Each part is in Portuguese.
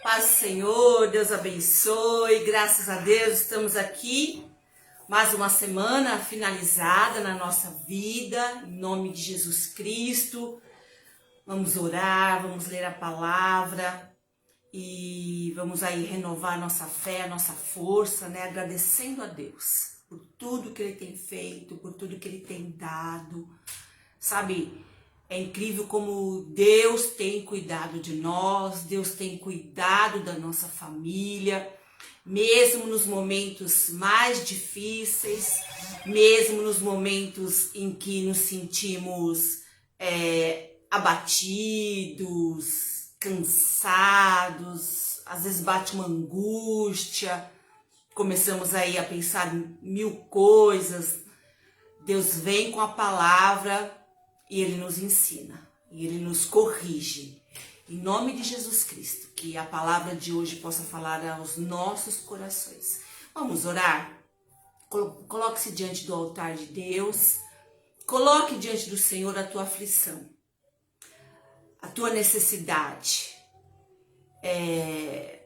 Paz do Senhor, Deus abençoe, graças a Deus estamos aqui, mais uma semana finalizada na nossa vida, em nome de Jesus Cristo. Vamos orar, vamos ler a palavra e vamos aí renovar a nossa fé, a nossa força, né? Agradecendo a Deus por tudo que Ele tem feito, por tudo que Ele tem dado, sabe? É incrível como Deus tem cuidado de nós, Deus tem cuidado da nossa família, mesmo nos momentos mais difíceis, mesmo nos momentos em que nos sentimos abatidos, cansados, às vezes bate uma angústia, começamos aí a pensar em mil coisas. Deus vem com a palavra e Ele nos ensina, e Ele nos corrige. Em nome de Jesus Cristo, que a palavra de hoje possa falar aos nossos corações. Vamos orar? Coloque-se diante do altar de Deus, coloque diante do Senhor a tua aflição, a tua necessidade,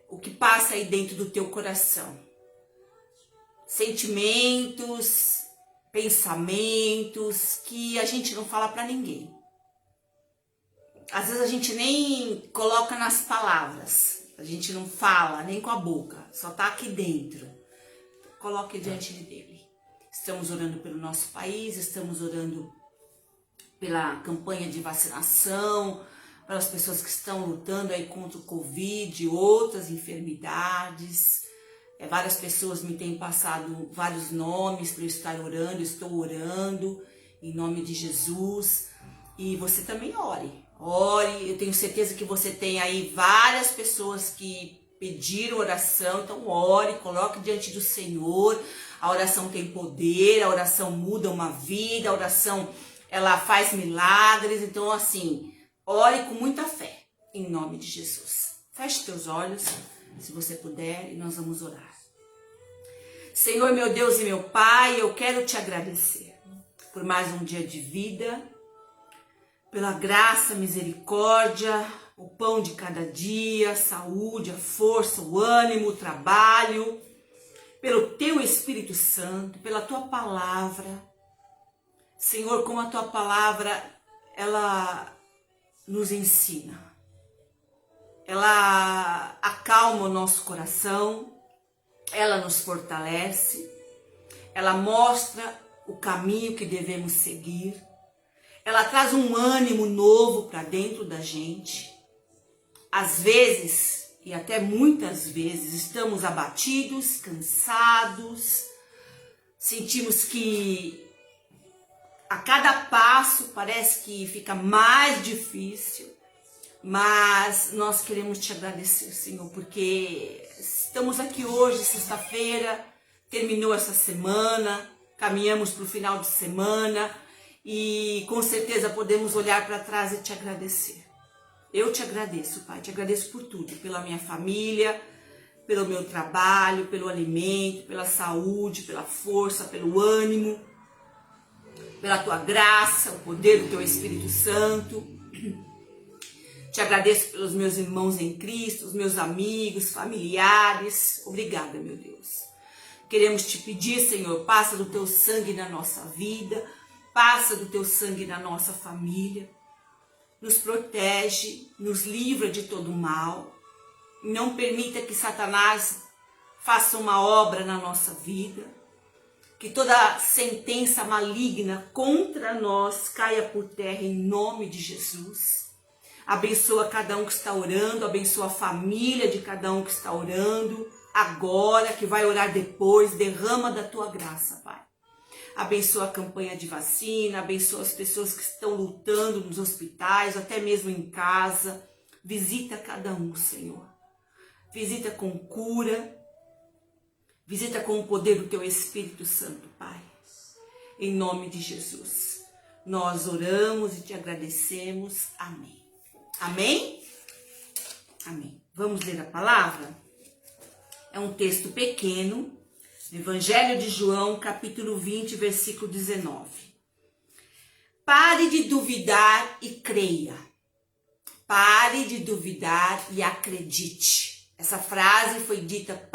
o que passa aí dentro do teu coração. Sentimentos, pensamentos que a gente não fala para ninguém. Às vezes a gente nem coloca nas palavras, a gente não fala nem com a boca, só tá aqui dentro. Coloque diante dele. Estamos orando pelo nosso país, estamos orando pela campanha de vacinação, pelas pessoas que estão lutando aí contra o Covid e outras enfermidades. Várias pessoas me têm passado vários nomes para eu estar orando, estou orando em nome de Jesus. E você também ore, eu tenho certeza que você tem aí várias pessoas que pediram oração, então ore, coloque diante do Senhor. A oração tem poder, a oração muda uma vida, a oração ela faz milagres, então assim, ore com muita fé, em nome de Jesus. Feche teus olhos, se você puder, e nós vamos orar. Senhor, meu Deus e meu Pai, eu quero te agradecer por mais um dia de vida, pela graça, misericórdia, o pão de cada dia, a saúde, a força, o ânimo, o trabalho, pelo teu Espírito Santo, pela tua palavra. Senhor, como a tua palavra, ela nos ensina, ela acalma o nosso coração, ela nos fortalece, ela mostra o caminho que devemos seguir, ela traz um ânimo novo para dentro da gente. Às vezes, e até muitas vezes, estamos abatidos, cansados, sentimos que a cada passo parece que fica mais difícil, mas nós queremos te agradecer, Senhor, porque estamos aqui hoje, sexta-feira, terminou essa semana, caminhamos para o final de semana e com certeza podemos olhar para trás e te agradecer. Eu te agradeço, Pai, te agradeço por tudo, pela minha família, pelo meu trabalho, pelo alimento, pela saúde, pela força, pelo ânimo, pela tua graça, o poder do teu Espírito Santo. Te agradeço pelos meus irmãos em Cristo, os meus amigos, familiares. Obrigada, meu Deus. Queremos te pedir, Senhor, passa do teu sangue na nossa vida, passa do teu sangue na nossa família. Nos protege, nos livra de todo mal. Não permita que Satanás faça uma obra na nossa vida. Que toda sentença maligna contra nós caia por terra em nome de Jesus. Abençoa cada um que está orando, abençoa a família de cada um que está orando, agora, que vai orar depois, derrama da tua graça, Pai. Abençoa a campanha de vacina, abençoa as pessoas que estão lutando nos hospitais, até mesmo em casa. Visita cada um, Senhor. Visita com cura, visita com o poder do teu Espírito Santo, Pai. Em nome de Jesus, nós oramos e te agradecemos. Amém. Amém? Amém. Vamos ler a palavra? É um texto pequeno, Evangelho de João, capítulo 20, versículo 19. Pare de duvidar e creia. Pare de duvidar e acredite. Essa frase foi dita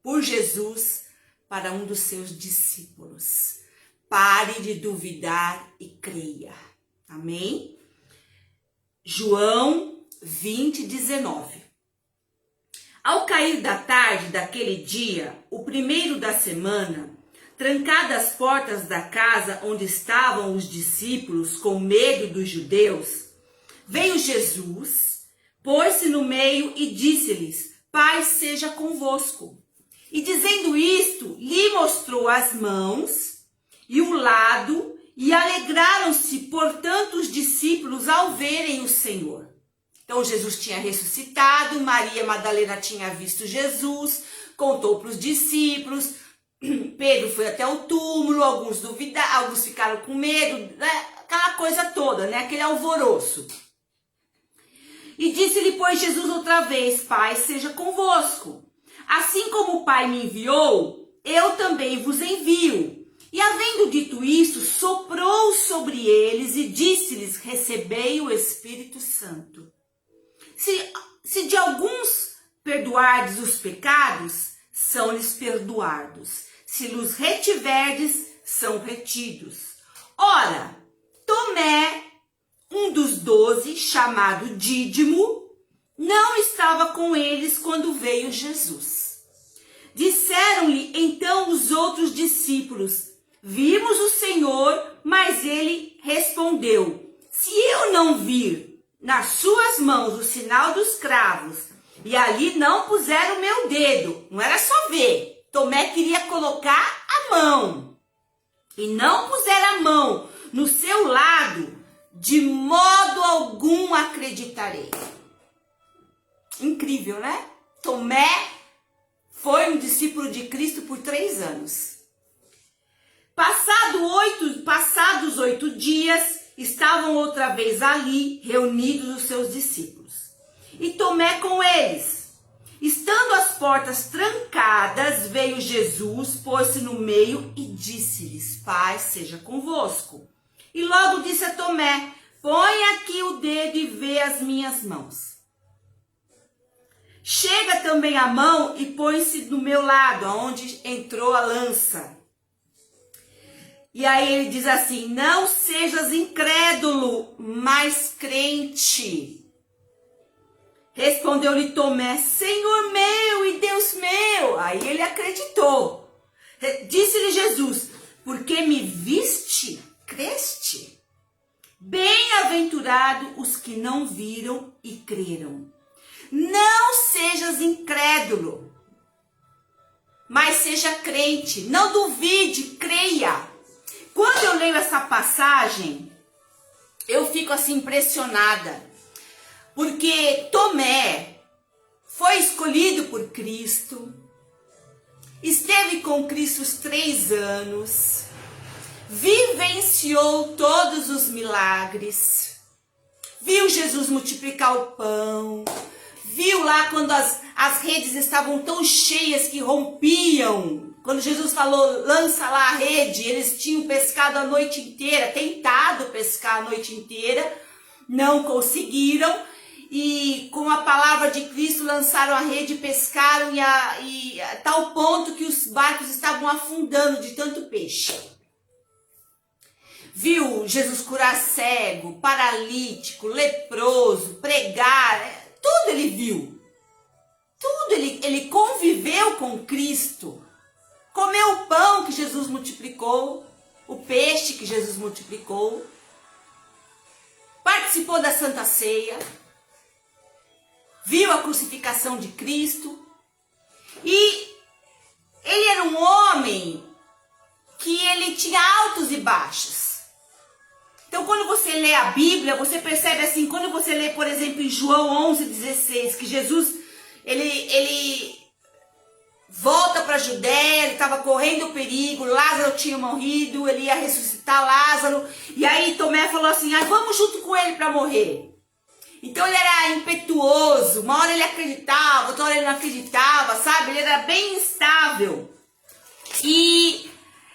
por Jesus para um dos seus discípulos. Pare de duvidar e creia. Amém? João 20:19. Ao cair da tarde daquele dia, o primeiro da semana, trancadas as portas da casa onde estavam os discípulos com medo dos judeus, veio Jesus, pôs-se no meio e disse-lhes: Paz seja convosco. E dizendo isto, lhe mostrou as mãos e o lado, e alegraram-se, portanto, os discípulos ao verem o Senhor. Então Jesus tinha ressuscitado, Maria Madalena tinha visto Jesus, contou para os discípulos, Pedro foi até o túmulo, alguns duvidaram, alguns ficaram com medo, né? Aquela coisa toda, né? Aquele alvoroço. E disse-lhe, pois, Jesus outra vez: Pai seja convosco. Assim como o Pai me enviou, eu também vos envio. E havendo dito isso, soprou sobre eles e disse-lhes: Recebei o Espírito Santo. Se de alguns perdoardes os pecados, são-lhes perdoados. Se los retiverdes, são retidos. Ora, Tomé, um dos 12, chamado Dídimo, não estava com eles quando veio Jesus. Disseram-lhe então os outros discípulos: Vimos o Senhor, mas ele respondeu: Se eu não vir nas suas mãos o sinal dos cravos, e ali não puser o meu dedo, não era só ver, Tomé queria colocar a mão, e não puser a mão no seu lado, de modo algum acreditarei. Incrível, né? Tomé foi um discípulo de Cristo por 3 anos. Passados 8 dias, estavam outra vez ali, reunidos os seus discípulos. E Tomé com eles. Estando as portas trancadas, veio Jesus, pôs-se no meio e disse-lhes: Paz seja convosco. E logo disse a Tomé: Põe aqui o dedo e vê as minhas mãos. Chega também a mão e põe-se do meu lado, aonde entrou a lança. E aí ele diz assim: Não sejas incrédulo, mas crente. Respondeu-lhe Tomé: Senhor meu e Deus meu. Aí ele acreditou. Disse-lhe Jesus: Porque me viste, creste? Bem-aventurado os que não viram e creram. Não sejas incrédulo, mas seja crente. Não duvide, creia. Quando eu leio essa passagem, eu fico assim impressionada. Porque Tomé foi escolhido por Cristo, esteve com Cristo os 3 anos, vivenciou todos os milagres, viu Jesus multiplicar o pão, viu lá quando as redes estavam tão cheias que rompiam. Quando Jesus falou, lança lá a rede, eles tinham pescado a noite inteira, tentado pescar a noite inteira, não conseguiram. E com a palavra de Cristo lançaram a rede, pescaram e a tal ponto que os barcos estavam afundando de tanto peixe. Viu Jesus curar cego, paralítico, leproso, pregar, tudo ele viu. Tudo ele conviveu com Cristo. Comeu o pão que Jesus multiplicou, o peixe que Jesus multiplicou. Participou da Santa Ceia. Viu a crucificação de Cristo, e ele era um homem que ele tinha altos e baixos. Então, quando você lê a Bíblia, você percebe assim, quando você lê, por exemplo, em João 11:16, que Jesus, ele volta para a Judéia, ele estava correndo perigo, Lázaro tinha morrido, ele ia ressuscitar Lázaro, e aí Tomé falou assim, vamos junto com ele para morrer. Então ele era impetuoso, uma hora ele acreditava, outra hora ele não acreditava, sabe? Ele era bem instável. E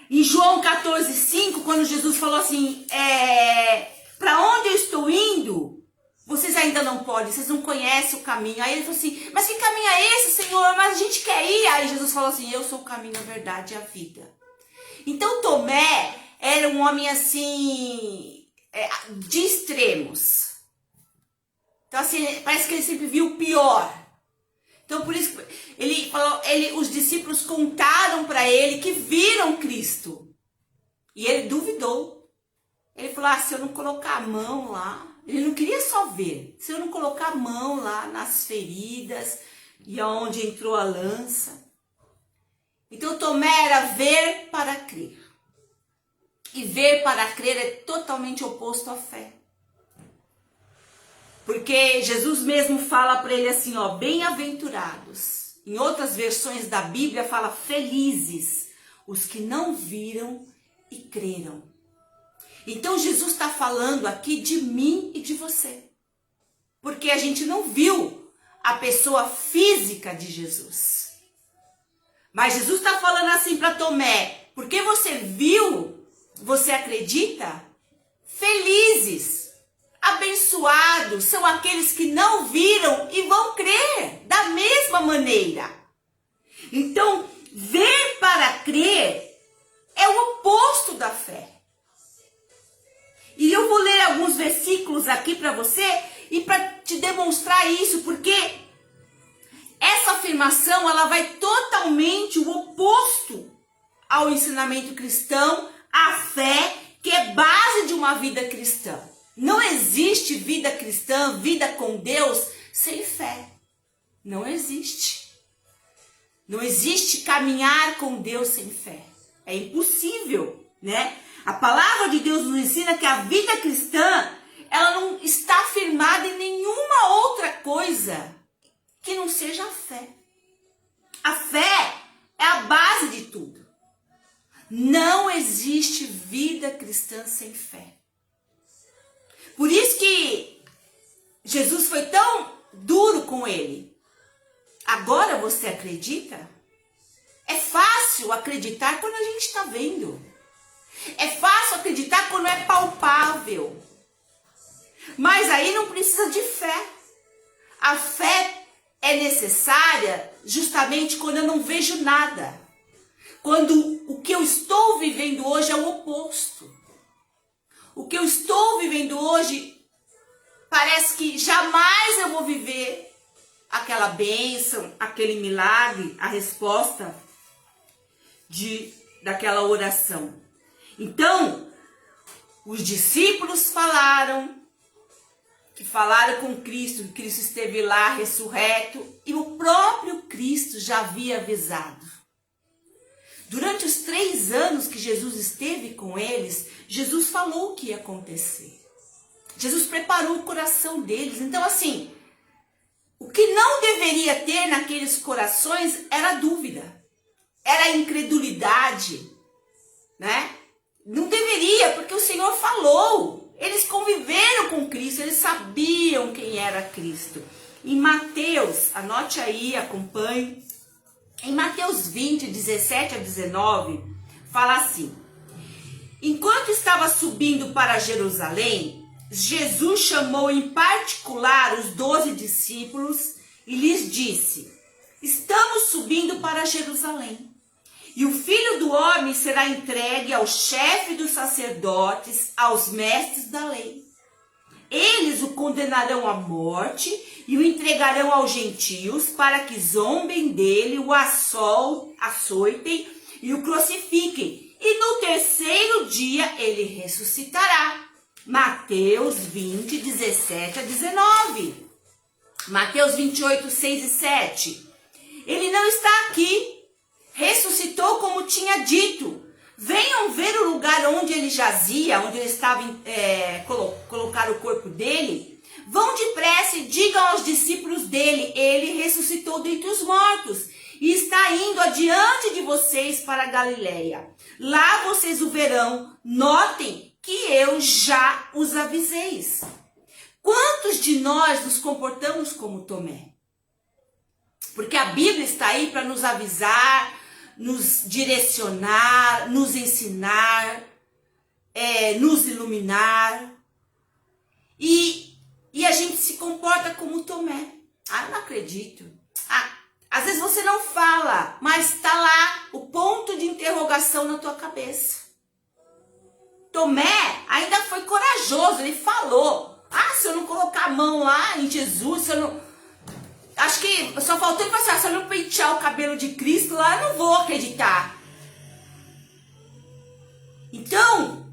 em João 14:5, quando Jesus falou assim, para onde eu estou indo, Vocês ainda não podem, vocês não conhecem o caminho. Aí ele falou assim, mas que caminho é esse, Senhor? Mas a gente quer ir. Aí Jesus falou assim, eu sou o caminho, a verdade e a vida. Então Tomé era um homem assim, de extremos. Então assim, parece que ele sempre viu o pior. Então por isso ele falou, os discípulos contaram para ele que viram Cristo. E ele duvidou. Ele falou, se eu não colocar a mão lá, ele não queria só ver, se eu não colocar a mão lá nas feridas e aonde entrou a lança. Então Tomé era ver para crer. E ver para crer é totalmente oposto à fé. Porque Jesus mesmo fala para ele assim, bem-aventurados. Em outras versões da Bíblia fala felizes os que não viram e creram. Então Jesus está falando aqui de mim e de você. Porque a gente não viu a pessoa física de Jesus. Mas Jesus está falando assim para Tomé, porque você viu, você acredita? Felizes, abençoados são aqueles que não viram e vão crer da mesma maneira. Então, ver para crer é o oposto da fé. E eu vou ler alguns versículos aqui para você e para te demonstrar isso, porque essa afirmação ela vai totalmente o oposto ao ensinamento cristão, à fé, que é base de uma vida cristã. Não existe vida cristã, vida com Deus, sem fé. Não existe. Não existe caminhar com Deus sem fé. É impossível, né? A palavra de Deus nos ensina que a vida cristã, ela não está firmada em nenhuma outra coisa que não seja a fé. A fé é a base de tudo. Não existe vida cristã sem fé. Por isso que Jesus foi tão duro com ele. Agora você acredita? É fácil acreditar quando a gente está vendo. É fácil acreditar quando é palpável. Mas aí não precisa de fé. A fé é necessária justamente quando eu não vejo nada. Quando o que eu estou vivendo hoje é o oposto. O que eu estou vivendo hoje parece que jamais eu vou viver aquela bênção, aquele milagre, a resposta daquela oração. Então, os discípulos falaram com Cristo, que Cristo esteve lá ressurreto, e o próprio Cristo já havia avisado. Durante os 3 anos que Jesus esteve com eles, Jesus falou o que ia acontecer. Jesus preparou o coração deles. Então, assim, o que não deveria ter naqueles corações era dúvida, era incredulidade, né? Não deveria, porque o Senhor falou. Eles conviveram com Cristo, eles sabiam quem era Cristo. Em Mateus, anote aí, acompanhe. Em Mateus 20, 17 a 19, fala assim: enquanto estava subindo para Jerusalém, Jesus chamou em particular os 12 discípulos e lhes disse: estamos subindo para Jerusalém. E o Filho do Homem será entregue ao chefe dos sacerdotes, aos mestres da lei. Eles o condenarão à morte e o entregarão aos gentios para que zombem dele, o açoitem e o crucifiquem. E no 3º dia ele ressuscitará. Mateus 20, 17 a 19. Mateus 28, 6 e 7. Ele não está aqui. Ressuscitou como tinha dito. Venham ver o lugar onde ele jazia, onde ele estava colocar o corpo dele. Vão depressa e digam aos discípulos dele: ele ressuscitou dentre os mortos e está indo adiante de vocês para a Galileia. Lá vocês o verão. Notem que eu já os aviseis. Quantos de nós nos comportamos como Tomé? Porque a Bíblia está aí para nos avisar, nos direcionar, nos ensinar, nos iluminar. E E a gente se comporta como Tomé. Ah, eu não acredito. Ah, às vezes você não fala, mas está lá o ponto de interrogação na tua cabeça. Tomé ainda foi corajoso, ele falou. Ah, se eu não colocar a mão lá em Jesus, se eu não... Acho que só faltou ele falar assim, se eu não pentear o cabelo de Cristo lá, eu não vou acreditar. Então,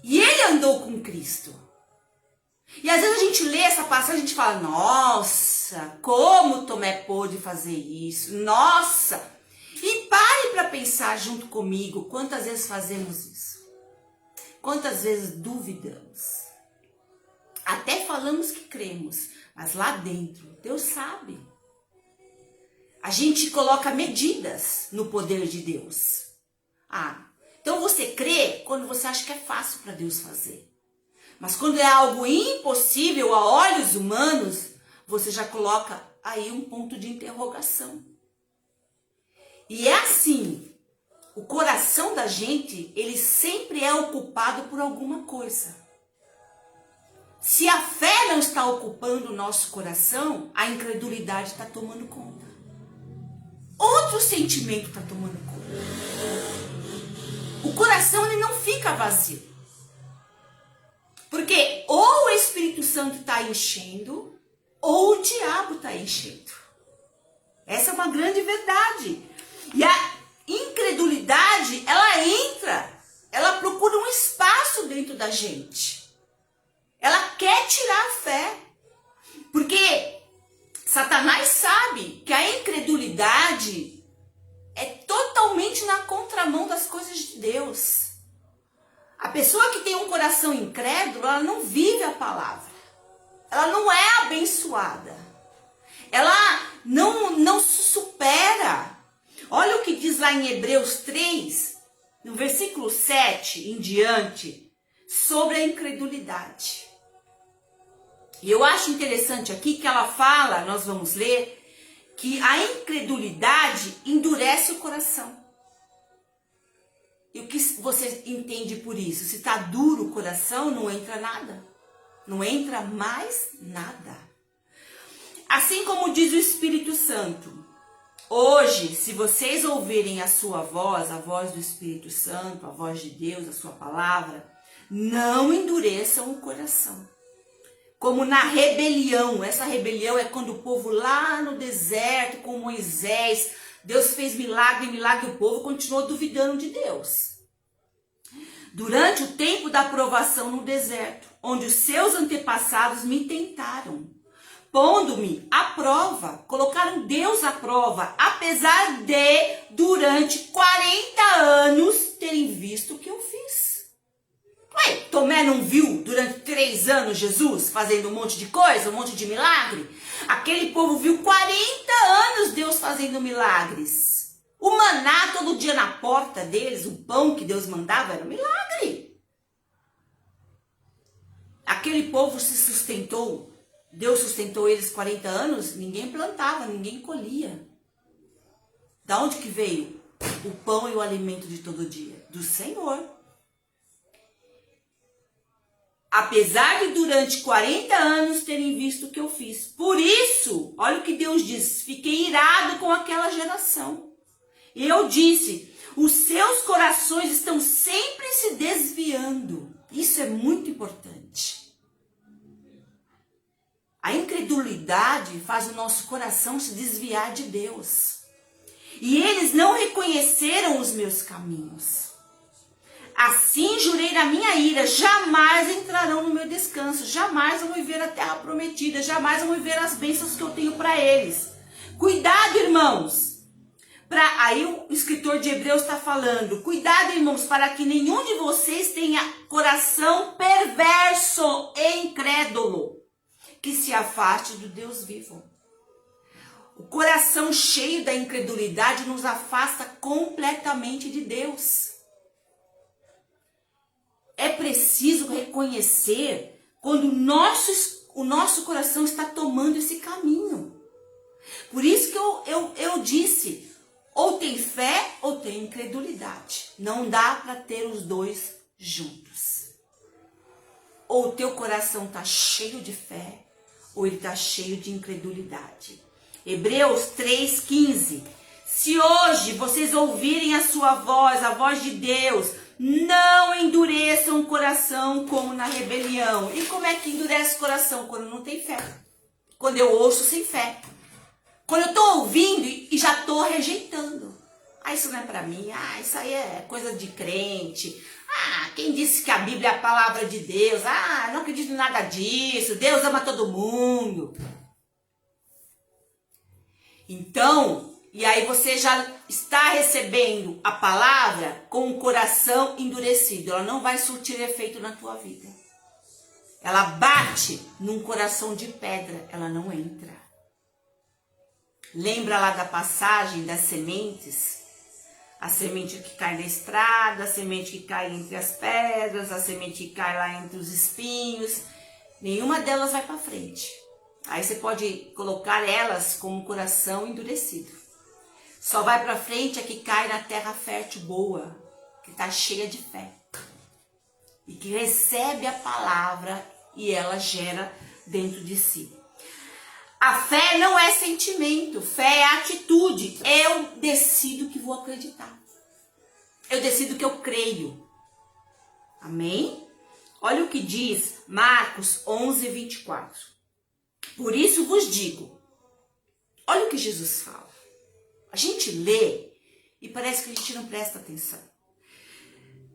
e ele andou com Cristo. E às vezes a gente lê essa passagem e a gente fala, nossa, como Tomé pôde fazer isso, nossa. E pare para pensar junto comigo, quantas vezes fazemos isso? Quantas vezes duvidamos? Até falamos que cremos, mas lá dentro, Deus sabe. A gente coloca medidas no poder de Deus. Ah, então você crê quando você acha que é fácil para Deus fazer. Mas quando é algo impossível a olhos humanos, você já coloca aí um ponto de interrogação. E é assim, o coração da gente, ele sempre é ocupado por alguma coisa. Se a fé não está ocupando o nosso coração, a incredulidade está tomando conta. Outro sentimento está tomando conta. O coração, ele não fica vazio. Porque ou o Espírito Santo está enchendo, ou o diabo está enchendo. Essa é uma grande verdade. E a incredulidade, ela entra, ela procura um espaço dentro da gente. Ela quer tirar a fé. Porque Satanás sabe que a incredulidade é totalmente na contramão das coisas de Deus. A pessoa que tem um coração incrédulo, ela não vive a palavra. Ela não é abençoada. Ela não se supera. Olha o que diz lá em Hebreus 3, no versículo 7 em diante, sobre a incredulidade. E eu acho interessante aqui que ela fala, nós vamos ler, que a incredulidade endurece o coração. E o que você entende por isso? Se está duro o coração, não entra nada. Não entra mais nada. Assim como diz o Espírito Santo, hoje, se vocês ouvirem a sua voz, a voz do Espírito Santo, a voz de Deus, a sua palavra, não endureçam o coração. Como na rebelião. Essa rebelião é quando o povo lá no deserto com Moisés, Deus fez milagre, o povo continuou duvidando de Deus. Durante o tempo da provação no deserto, onde os seus antepassados me tentaram, pondo-me à prova, colocaram Deus à prova, apesar de, durante 40 anos, terem visto o que eu fiz. Ué, Tomé não viu durante 3 anos Jesus fazendo um monte de coisa, um monte de milagre? Aquele povo viu 40 anos Deus fazendo milagres. O maná todo dia na porta deles, o pão que Deus mandava era um milagre. Aquele povo se sustentou, Deus sustentou eles 40 anos, ninguém plantava, ninguém colhia. Da onde que veio o pão e o alimento de todo dia? Do Senhor. Apesar de durante 40 anos terem visto o que eu fiz. Por isso, olha o que Deus diz, fiquei irado com aquela geração. E eu disse, os seus corações estão sempre se desviando. Isso é muito importante. A incredulidade faz o nosso coração se desviar de Deus. E eles não reconheceram os meus caminhos. Assim jurei na minha ira, jamais entrarão no meu descanso, jamais vão viver a terra prometida, jamais vão viver as bênçãos que eu tenho para eles. Cuidado, irmãos. Aí o escritor de Hebreus está falando, cuidado, irmãos, para que nenhum de vocês tenha coração perverso e incrédulo, que se afaste do Deus vivo. O coração cheio da incredulidade nos afasta completamente de Deus. É preciso reconhecer quando o nosso coração está tomando esse caminho. Por isso que eu disse, ou tem fé ou tem incredulidade. Não dá para ter os dois juntos. Ou o teu coração está cheio de fé, ou ele está cheio de incredulidade. Hebreus 3,15. Se hoje vocês ouvirem a sua voz, a voz de Deus, não endureçam o coração como na rebelião. E como é que endurece o coração? Quando não tem fé. Quando eu ouço sem fé. Quando eu estou ouvindo e já estou rejeitando. Isso não é para mim. Isso aí é coisa de crente. Quem disse que a Bíblia é a palavra de Deus? Não acredito em nada disso. Deus ama todo mundo. Então, e aí você já está recebendo a palavra com o coração endurecido. Ela não vai surtir efeito na tua vida. Ela bate num coração de pedra, ela não entra. Lembra lá da passagem das sementes? A semente que cai na estrada, a semente que cai entre as pedras, a semente que cai lá entre os espinhos. Nenhuma delas vai para frente. Aí você pode colocar elas como um coração endurecido. Só vai para frente a que cai na terra fértil boa, que está cheia de fé. E que recebe a palavra e ela gera dentro de si. A fé não é sentimento, fé é atitude. Eu decido que vou acreditar. Eu decido que eu creio. Amém? Olha o que diz Marcos 11:24. Por isso vos digo. Olha o que Jesus fala. A gente lê e parece que a gente não presta atenção.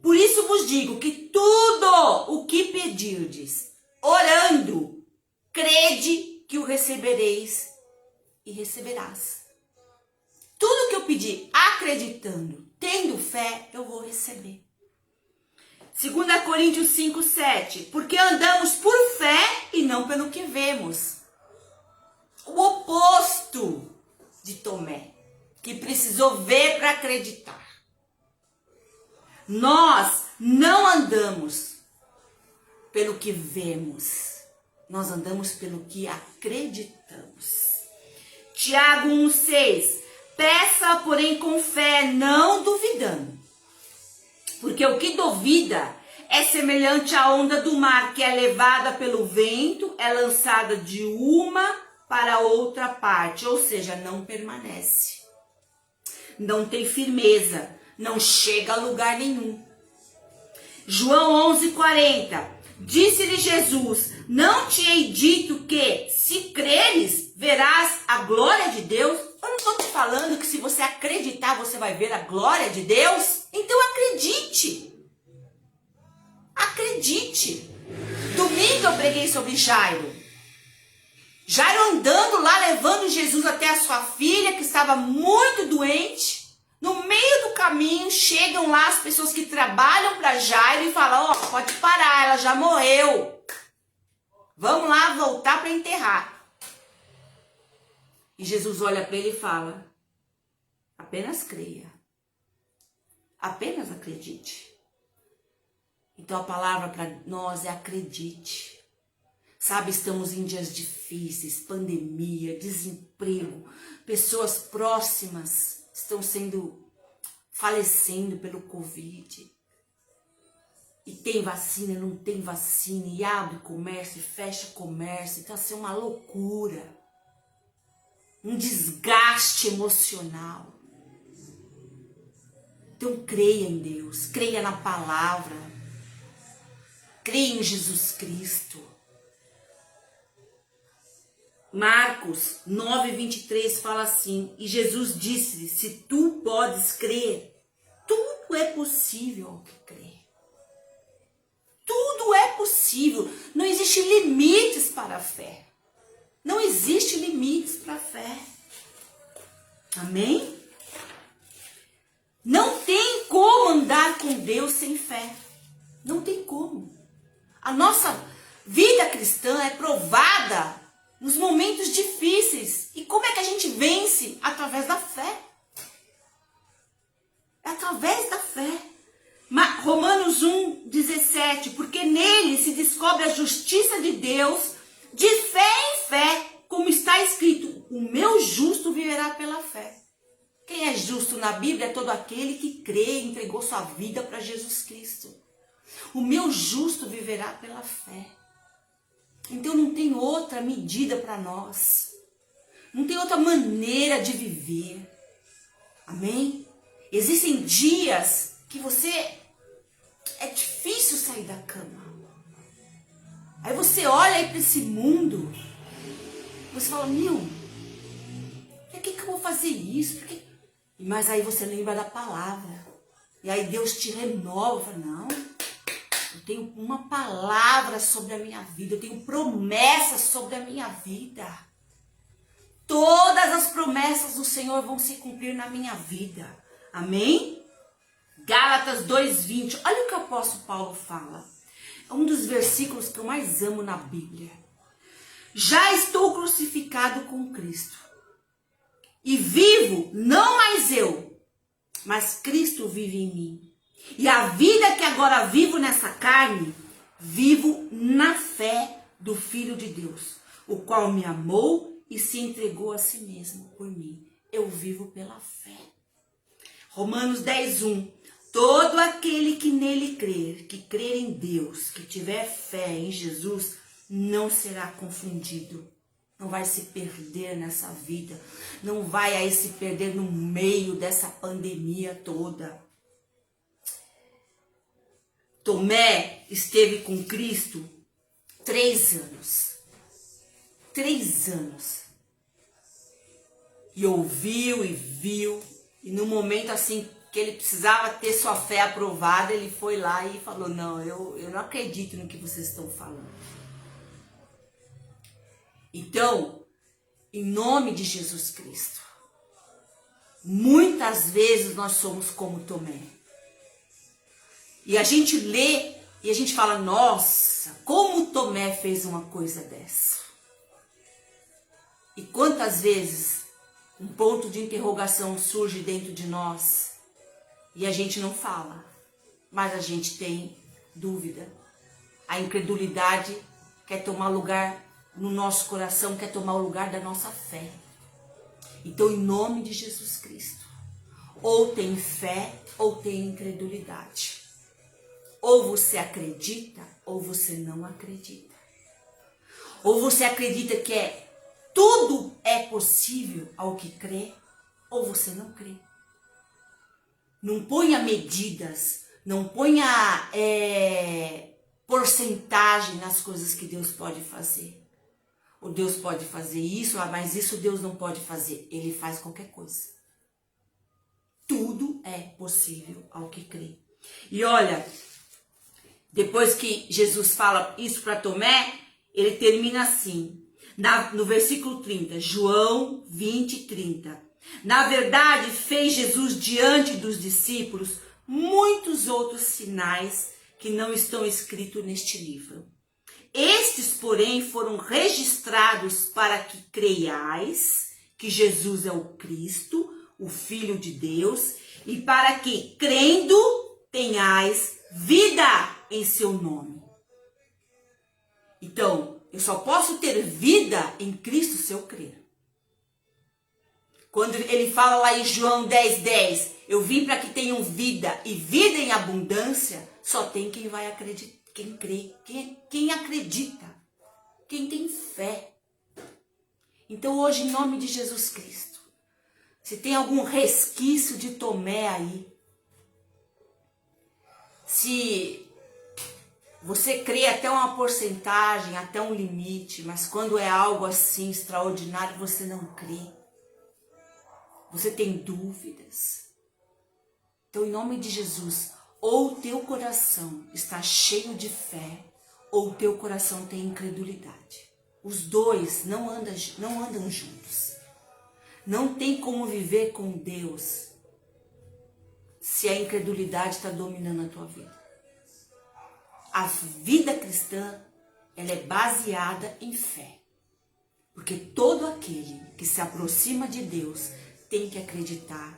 Por isso vos digo que tudo o que pedirdes, orando, crede que o recebereis e receberás. Tudo que eu pedir, acreditando, tendo fé, eu vou receber. 2 Coríntios 5:7. Porque andamos por fé e não pelo que vemos. O oposto de Tomé, que precisou ver para acreditar. Nós não andamos pelo que vemos. Nós andamos pelo que acreditamos. Tiago 1,6. Peça, porém, com fé, não duvidando. Porque o que duvida é semelhante à onda do mar, que é levada pelo vento, é lançada de uma para outra parte. Ou seja, não permanece. Não tem firmeza. Não chega a lugar nenhum. João 11:40. Disse-lhe Jesus, não te hei dito que, se creres, verás a glória de Deus? Eu não estou te falando que se você acreditar, você vai ver a glória de Deus? Então acredite. Acredite. Domingo eu preguei sobre Jairo. Jairo andando lá, levando Jesus até a sua filha, que estava muito doente. No meio do caminho, chegam lá as pessoas que trabalham para Jairo e falam, pode parar, ela já morreu. Vamos lá voltar para enterrar. E Jesus olha para ele e fala, apenas creia. Apenas acredite. Então a palavra para nós é acredite. Sabe, estamos em dias difíceis, pandemia, desemprego, pessoas próximas estão falecendo pelo Covid. E tem vacina, não tem vacina, e abre comércio, e fecha comércio, então assim, uma loucura. Um desgaste emocional. Então creia em Deus, creia na palavra, creia em Jesus Cristo. Marcos 9:23 fala assim, e Jesus disse-lhe, se tu podes crer, tudo é possível ao que crê. Tudo é possível, não existe limites para a fé. Não existe limites para a fé. Amém? Não tem como andar com Deus sem fé. Não tem como. A nossa vida cristã é provada nos momentos difíceis. E como é que a gente vence? Através da fé. É através da fé. Romanos 1:17. Porque nele se descobre a justiça de Deus de fé em fé. Como está escrito, o meu justo viverá pela fé. Quem é justo na Bíblia é todo aquele que crê e entregou sua vida para Jesus Cristo. O meu justo viverá pela fé. Então não tem outra medida para nós. Não tem outra maneira de viver. Amém? Existem dias que você é difícil sair da cama. Aí você olha aí para esse mundo, você fala, meu, por que eu vou fazer isso? Mas aí você lembra da palavra. E aí Deus te renova. Não, eu tenho uma palavra sobre a minha vida. Eu tenho promessas sobre a minha vida. Todas as promessas do Senhor vão se cumprir na minha vida. Amém? Gálatas 2:20. Olha o que o apóstolo Paulo fala. É um dos versículos que eu mais amo na Bíblia. Já estou crucificado com Cristo. E vivo, não mais eu, mas Cristo vive em mim. E a vida que agora vivo nessa carne, vivo na fé do Filho de Deus, o qual me amou e se entregou a si mesmo por mim. Eu vivo pela fé. Romanos 10:1. Todo aquele que nele crer, que crer em Deus, que tiver fé em Jesus, não será confundido. Não vai se perder nessa vida. Não vai aí se perder no meio dessa pandemia toda. Tomé esteve com Cristo 3 anos. 3 anos. E ouviu e viu. E no momento assim que ele precisava ter sua fé aprovada, ele foi lá e falou, não, eu não acredito no que vocês estão falando. Então, em nome de Jesus Cristo, muitas vezes nós somos como Tomé. E a gente lê e a gente fala, nossa, como Tomé fez uma coisa dessa. E quantas vezes um ponto de interrogação surge dentro de nós e a gente não fala, mas a gente tem dúvida. A incredulidade quer tomar lugar no nosso coração, quer tomar o lugar da nossa fé. Então, em nome de Jesus Cristo, ou tem fé ou tem incredulidade. Ou você acredita ou você não acredita. Ou você acredita que tudo é possível ao que crê, ou você não crê. Não ponha medidas, não ponha porcentagem nas coisas que Deus pode fazer. O Deus pode fazer isso, mas isso Deus não pode fazer. Ele faz qualquer coisa. Tudo é possível ao que crê. E olha, depois que Jesus fala isso para Tomé, ele termina assim, no versículo 30, João 20:30. Na verdade, fez Jesus diante dos discípulos muitos outros sinais que não estão escritos neste livro. Estes, porém, foram registrados para que creiais que Jesus é o Cristo, o Filho de Deus, e para que, crendo, tenhais vida em seu nome. Então, eu só posso ter vida em Cristo se eu crer. Quando ele fala lá em João 10:10, eu vim para que tenham vida e vida em abundância, só tem quem vai acreditar. Quem crê, quem acredita, quem tem fé. Então hoje, em nome de Jesus Cristo, se tem algum resquício de Tomé aí, se você crê até uma porcentagem, até um limite, mas quando é algo assim extraordinário, você não crê. Você tem dúvidas. Então, em nome de Jesus, ou o teu coração está cheio de fé, ou o teu coração tem incredulidade. Os dois não andam juntos. Não tem como viver com Deus se a incredulidade está dominando a tua vida. A vida cristã, ela é baseada em fé. Porque todo aquele que se aproxima de Deus tem que acreditar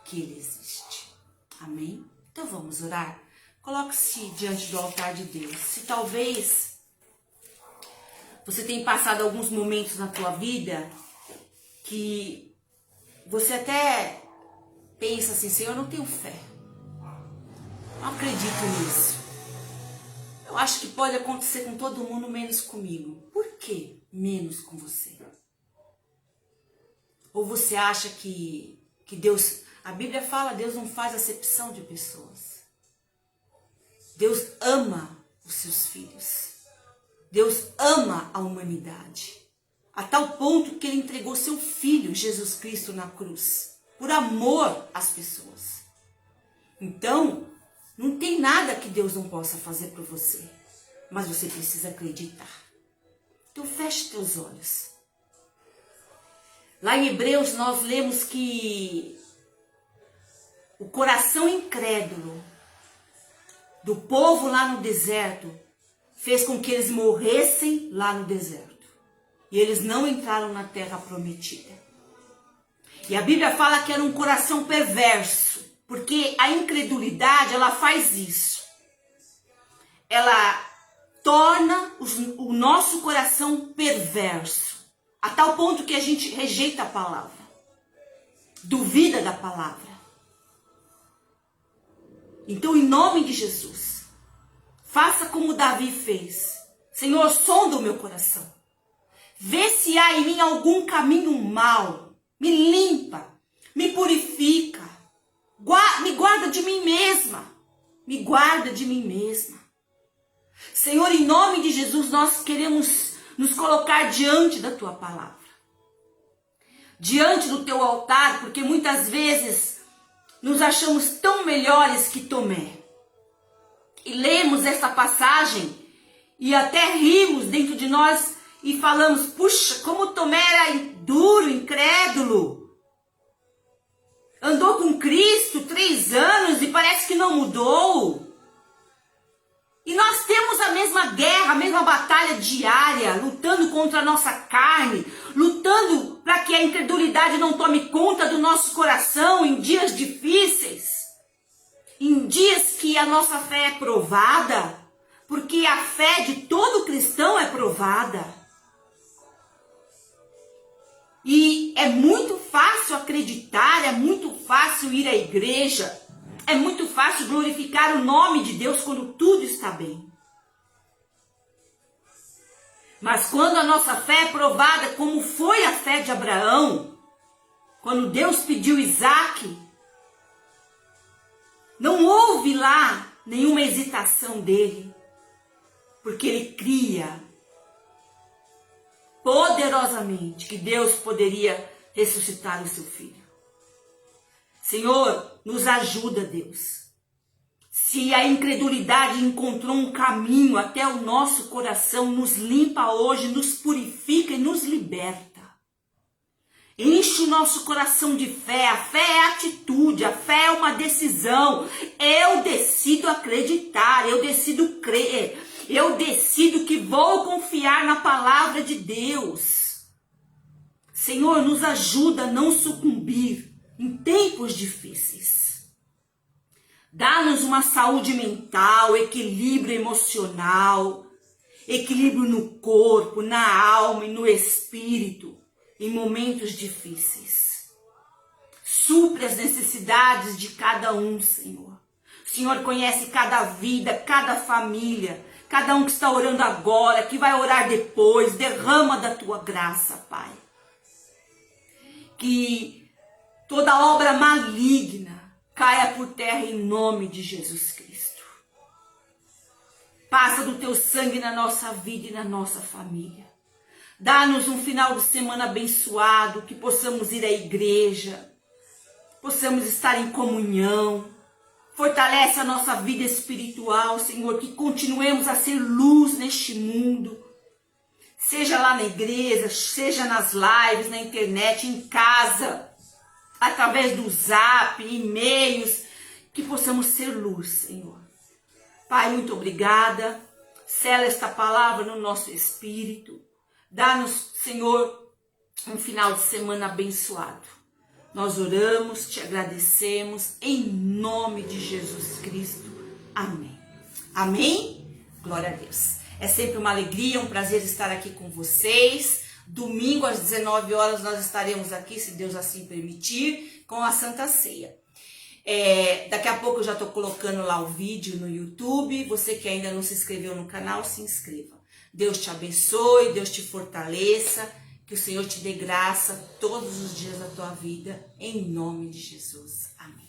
que Ele existe. Amém? Então vamos orar? Coloque-se diante do altar de Deus. Se talvez você tenha passado alguns momentos na tua vida que você até pensa assim, Senhor, eu não tenho fé. Não acredito nisso. Eu acho que pode acontecer com todo mundo, menos comigo. Por que menos com você? Ou você acha que Deus... A Bíblia fala, Deus não faz acepção de pessoas. Deus ama os seus filhos. Deus ama a humanidade. A tal ponto que Ele entregou seu Filho, Jesus Cristo, na cruz. Por amor às pessoas. Então, não tem nada que Deus não possa fazer por você. Mas você precisa acreditar. Então feche teus olhos. Lá em Hebreus nós lemos que o coração incrédulo do povo lá no deserto fez com que eles morressem lá no deserto. E eles não entraram na terra prometida. E a Bíblia fala que era um coração perverso, porque a incredulidade, ela faz isso. Ela torna o nosso coração perverso, a tal ponto que a gente rejeita a palavra, duvida da palavra. Então, em nome de Jesus, faça como Davi fez. Senhor, sonda o meu coração. Vê se há em mim algum caminho mau. Me limpa, me purifica. Me guarda de mim mesma. Me guarda de mim mesma. Senhor, em nome de Jesus, nós queremos nos colocar diante da Tua palavra. Diante do Teu altar, porque muitas vezes nos achamos tão melhores que Tomé. E lemos essa passagem e até rimos dentro de nós e falamos, puxa, como Tomé era duro, incrédulo. Andou com Cristo 3 anos e parece que não mudou. E nós temos a mesma guerra, a mesma batalha diária, lutando contra a nossa carne, lutando para que a incredulidade não tome conta do nosso coração em dias difíceis, em dias que a nossa fé é provada, porque a fé de todo cristão é provada. E é muito fácil acreditar, é muito fácil ir à igreja, é muito fácil glorificar o nome de Deus quando tudo está bem. Mas quando a nossa fé é provada, como foi a fé de Abraão, quando Deus pediu Isaque, não houve lá nenhuma hesitação dele, porque ele cria poderosamente que Deus poderia ressuscitar o seu filho. Senhor, nos ajuda, Deus. Se a incredulidade encontrou um caminho até o nosso coração, nos limpa hoje, nos purifica e nos liberta. Enche o nosso coração de fé. A fé é atitude, a fé é uma decisão. Eu decido acreditar, eu decido crer, eu decido que vou confiar na palavra de Deus. Senhor, nos ajuda a não sucumbir em tempos difíceis. Dá-nos uma saúde mental, equilíbrio emocional, equilíbrio no corpo, na alma e no espírito, em momentos difíceis. Supre as necessidades de cada um, Senhor. O Senhor conhece cada vida, cada família, cada um que está orando agora, que vai orar depois. Derrama da Tua graça, Pai. Que toda obra maligna caia por terra em nome de Jesus Cristo. Passa do Teu sangue na nossa vida e na nossa família. Dá-nos um final de semana abençoado, que possamos ir à igreja, possamos estar em comunhão. Fortalece a nossa vida espiritual, Senhor, que continuemos a ser luz neste mundo. Seja lá na igreja, seja nas lives, na internet, em casa, através do Zap, e-mails, que possamos ser luz, Senhor. Pai, muito obrigada. Sela esta palavra no nosso espírito. Dá-nos, Senhor, um final de semana abençoado. Nós oramos, te agradecemos, em nome de Jesus Cristo. Amém. Amém? Glória a Deus. É sempre uma alegria, um prazer estar aqui com vocês. Domingo às 19 horas nós estaremos aqui, se Deus assim permitir, com a Santa Ceia. Daqui a pouco eu já estou colocando lá o vídeo no YouTube. Você que ainda não se inscreveu no canal, se inscreva. Deus te abençoe, Deus te fortaleça, que o Senhor te dê graça todos os dias da tua vida, em nome de Jesus. Amém.